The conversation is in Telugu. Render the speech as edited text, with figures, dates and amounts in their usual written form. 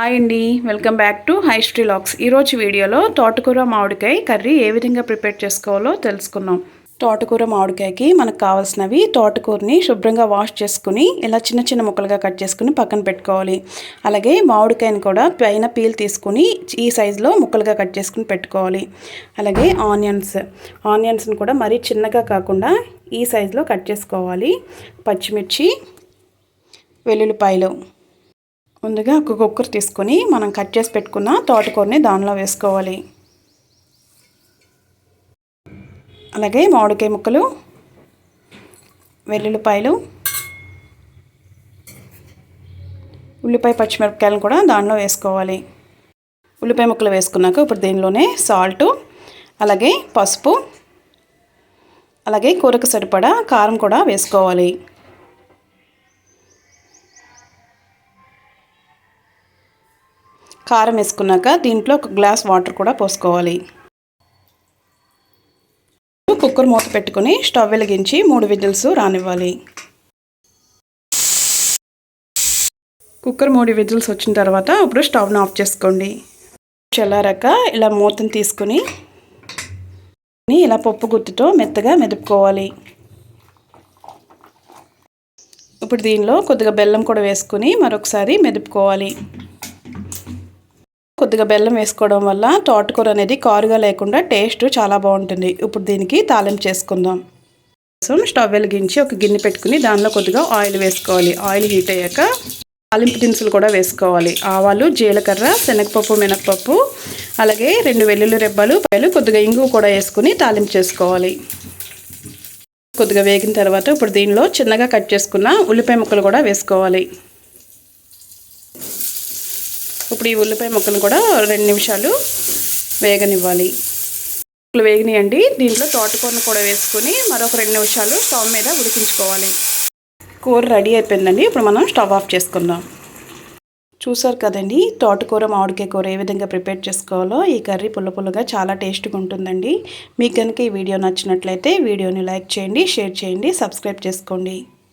హాయ్ అండి, వెల్కమ్ బ్యాక్ టు హైస్ట్రీ లాక్స్. ఈరోజు వీడియోలో తోటకూర మామిడికాయ కర్రీ ఏ విధంగా ప్రిపేర్ చేసుకోవాలో తెలుసుకుందాం. తోటకూర మామిడికాయకి మనకు కావాల్సినవి తోటకూరని శుభ్రంగా వాష్ చేసుకుని ఇలా చిన్న చిన్న ముక్కలుగా కట్ చేసుకుని పక్కన పెట్టుకోవాలి. అలాగే మామిడికాయని కూడా పైన పీల్ తీసుకుని ఈ సైజులో ముక్కలుగా కట్ చేసుకుని పెట్టుకోవాలి. అలాగే ఆనియన్స్ని కూడా మరీ చిన్నగా కాకుండా ఈ సైజులో కట్ చేసుకోవాలి. పచ్చిమిర్చి, వెల్లుల్లిపాయలు. ముందుగా ఒక కుక్కర్ తీసుకొని మనం కట్ చేసి పెట్టుకున్న తోటకూరని దానిలో వేసుకోవాలి. అలాగే మామిడికాయ ముక్కలు, వెల్లుల్లిపాయలు, ఉల్లిపాయ, పచ్చిమిరపకాయలను కూడా దానిలో వేసుకోవాలి. ఉల్లిపాయ ముక్కలు వేసుకున్నాక ఇప్పుడు దీనిలోనే సాల్టు, అలాగే పసుపు, అలాగే కూరకు సరిపడా కారం కూడా వేసుకోవాలి. కారం వేసుకున్నాక దీంట్లో ఒక గ్లాస్ వాటర్ కూడా పోసుకోవాలి. కుక్కర్ మూత పెట్టుకుని స్టవ్ వెలిగించి 3 విజిల్స్ రానివ్వాలి. కుక్కర్ 3 విజిల్స్ వచ్చిన తర్వాత ఇప్పుడు స్టవ్ను ఆఫ్ చేసుకోండి. చల్లారాక ఇలా మూతను తీసుకుని ఇలా పప్పు గుత్తితో మెత్తగా మెదుపుకోవాలి. ఇప్పుడు దీనిలో కొద్దిగా బెల్లం కూడా వేసుకుని మరొకసారి మెదుపుకోవాలి. కొద్దిగా బెల్లం వేసుకోవడం వల్ల తోటకూర అనేది కారుగా లేకుండా టేస్ట్ చాలా బాగుంటుంది. ఇప్పుడు దీనికి తాలింపు చేసుకుందాం. స్టవ్ వెలిగించి ఒక గిన్నె పెట్టుకుని దానిలో కొద్దిగా ఆయిల్ వేసుకోవాలి. ఆయిల్ హీట్ అయ్యాక తాలింపు దినుసులు కూడా వేసుకోవాలి. ఆవాలు, జీలకర్ర, శనగపప్పు, మినపప్పు, అలాగే 2 వెల్లుల్లి రెబ్బలు, కొద్దిగా ఇంగువ కూడా వేసుకుని తాలింపు చేసుకోవాలి. కొద్దిగా వేగిన తర్వాత ఇప్పుడు దీనిలో చిన్నగా కట్ చేసుకున్న ఉల్లిపాయ ముక్కలు కూడా వేసుకోవాలి. ఇప్పుడు ఈ ఉల్లిపాయ ముక్కలు కూడా 2 నిమిషాలు వేగనివ్వాలి. వేగనియండి. దీంట్లో తోటకూరను కూడా వేసుకుని మరొక 2 నిమిషాలు స్టవ్ మీద ఉడికించుకోవాలి. కూర రెడీ అయిపోయిందండి. ఇప్పుడు మనం స్టవ్ ఆఫ్ చేసుకుందాం. చూసారు కదండి, తోటకూర మామిడికాయ కూర ఏ విధంగా ప్రిపేర్ చేసుకోవాలో. ఈ కర్రీ పుల్లగా చాలా టేస్ట్గా ఉంటుందండి. మీకు కనుక ఈ వీడియో నచ్చినట్లయితే వీడియోని లైక్ చేయండి, షేర్ చేయండి, సబ్స్క్రైబ్ చేసుకోండి.